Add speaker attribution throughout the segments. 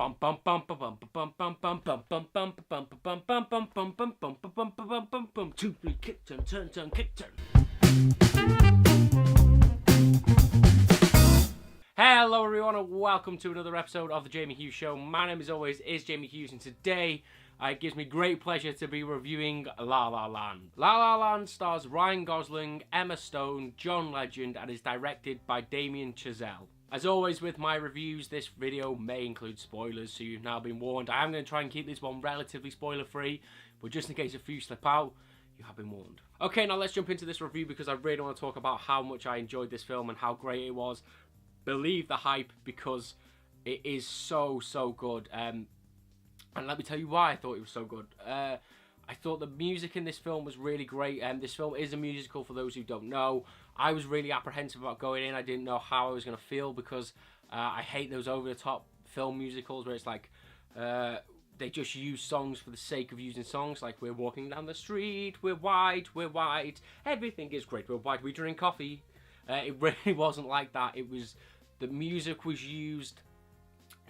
Speaker 1: 2, 3, kick turn, turn, turn, kick turn. Hello everyone and welcome to another episode of the Jamie Hughes Show. My name as always is Jamie Hughes and today it gives me great pleasure to be reviewing La La Land. La La Land stars Ryan Gosling, Emma Stone, John Legend and is directed by Damien Chazelle. As always with my reviews, this video may include spoilers, so you've now been warned. I am going to try and keep this one relatively spoiler free, but just in case a few slip out, you have been warned. Okay, now let's jump into this review because I really want to talk about how much I enjoyed this film and how great it was. Believe the hype because it is so good. And let me tell you why I thought it was so good. I thought the music in this film was really great. This film is a musical for those who don't know. I was really apprehensive about going in. I didn't know how I was going to feel because I hate those over-the-top film musicals where it's like they just use songs for the sake of using songs. Like, we're walking down the street, we're white, everything is great, we're white, we drink coffee. It really wasn't like that. It was, the music was used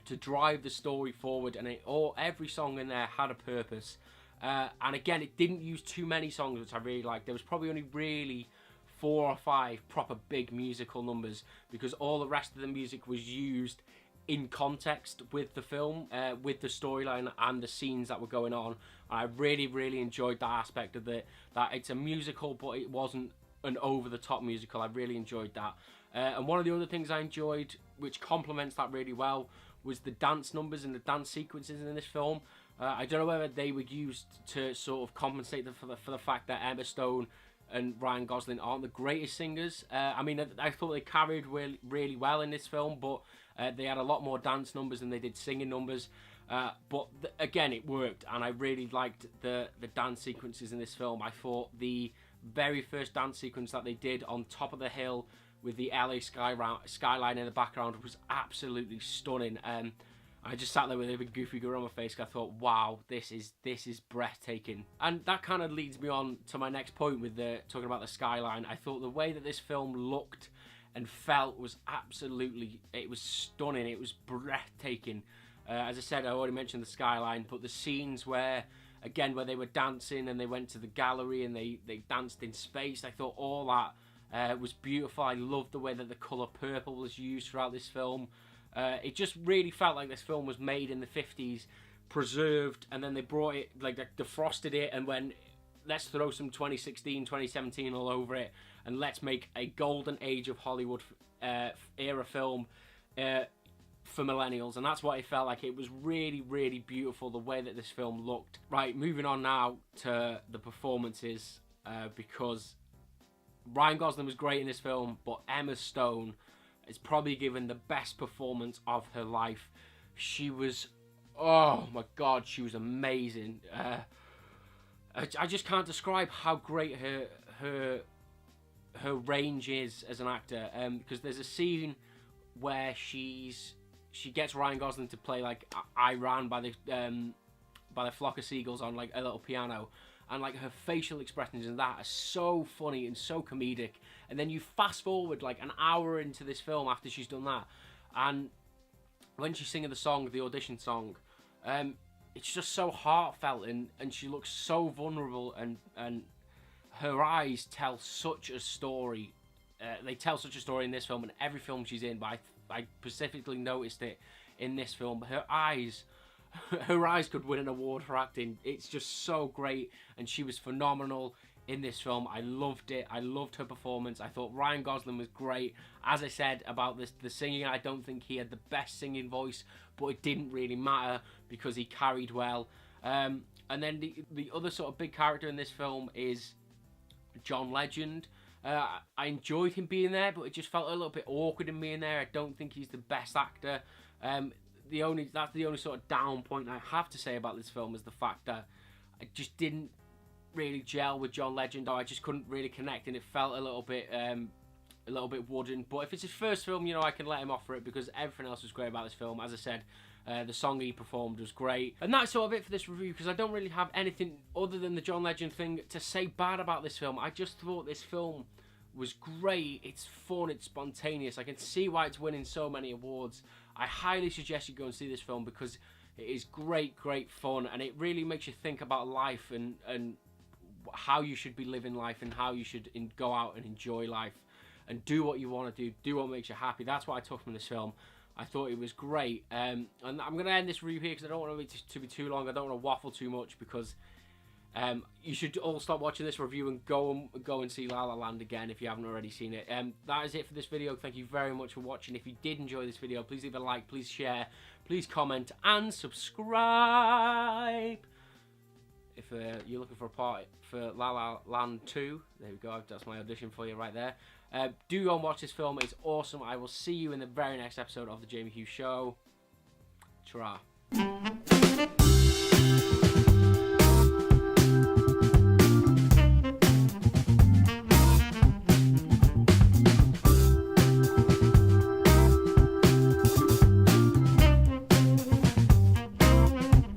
Speaker 1: to drive the story forward, and every song in there had a purpose. And again, it didn't use too many songs, which I really liked. There was probably only really 4 or 5 proper big musical numbers because all the rest of the music was used in context with the film, with the storyline and the scenes that were going on. And I really enjoyed that aspect of it, that it's a musical, but it wasn't an over-the-top musical. I really enjoyed that. And one of the other things I enjoyed, which complements that really well, was the dance numbers and the dance sequences in this film. I don't know whether they were used to sort of compensate for the fact that Emma Stone and Ryan Gosling aren't the greatest singers. I mean, I thought they carried really well in this film, but they had a lot more dance numbers than they did singing numbers. But again, it worked, and I really liked the dance sequences in this film. I thought the very first dance sequence that they did on top of the hill with the LA skyline in the background was absolutely stunning. I just sat there with a big goofy grin on my face. I thought, wow, this is breathtaking. And that kind of leads me on to my next point with talking about the skyline. I thought the way that this film looked and felt was it was stunning. It was breathtaking. As I said, I already mentioned the skyline, but the scenes where they were dancing and they went to the gallery and they danced in space, I thought all that was beautiful. I loved the way that the colour purple was used throughout this film. It just really felt like this film was made in the 50s, preserved, and then they brought it, like, they defrosted it and went, let's throw some 2016, 2017 all over it, and let's make a golden age of Hollywood era film for millennials. And that's what it felt like. It was really beautiful, the way that this film looked. Right, moving on now to the performances, because Ryan Gosling was great in this film, but Emma Stone is probably given the best performance of her life. She was, oh my god, she was amazing. I just can't describe how great her range is as an actor. Because there's a scene where she gets Ryan Gosling to play like "I Ran" by the flock of seagulls on like a little piano. And like her facial expressions in that are so funny and so comedic. And then you fast forward like an hour into this film after she's done that, and when she's singing the song, the audition song, it's just so heartfelt, and she looks so vulnerable, and her eyes tell such a story. They tell such a story in this film and every film she's in, but I specifically noticed it in this film. Her eyes could win an award for acting. It's just so great, and she was phenomenal in this film. I loved it. I loved her performance. I thought Ryan Gosling was great. As I said about the singing, I don't think he had the best singing voice, but it didn't really matter because he carried well. And then the other sort of big character in this film is John Legend. I enjoyed him being there, but it just felt a little bit awkward in being there. I don't think he's the best actor. That's the only sort of down point I have to say about this film, is the fact that I just didn't really gel with John Legend, or I just couldn't really connect, and it felt a little bit wooden. But if it's his first film, I can let him off for it because everything else was great about this film. As I said, the song he performed was great, and that's sort of it for this review because I don't really have anything other than the John Legend thing to say bad about this film. I just thought this film was great. It's fun, it's spontaneous. I can see why it's winning so many awards. I highly suggest you go and see this film because it is great fun, and it really makes you think about life and how you should be living life, and how you should go out and enjoy life and do what you want to do what makes you happy. That's what I took from this film. I thought it was great, and I'm going to end this review here because I don't want it to be too long. I don't want to waffle too much because you should all stop watching this review and go and see La La Land again if you haven't already seen it. That is it for this video. Thank you very much for watching. If you did enjoy this video, please leave a like, please share, please comment, and subscribe. If you're looking for a part for La La Land 2, there we go, that's my audition for you right there. Do go and watch this film, it's awesome. I will see you in the very next episode of The Jamie Hughes Show. Ta-ra.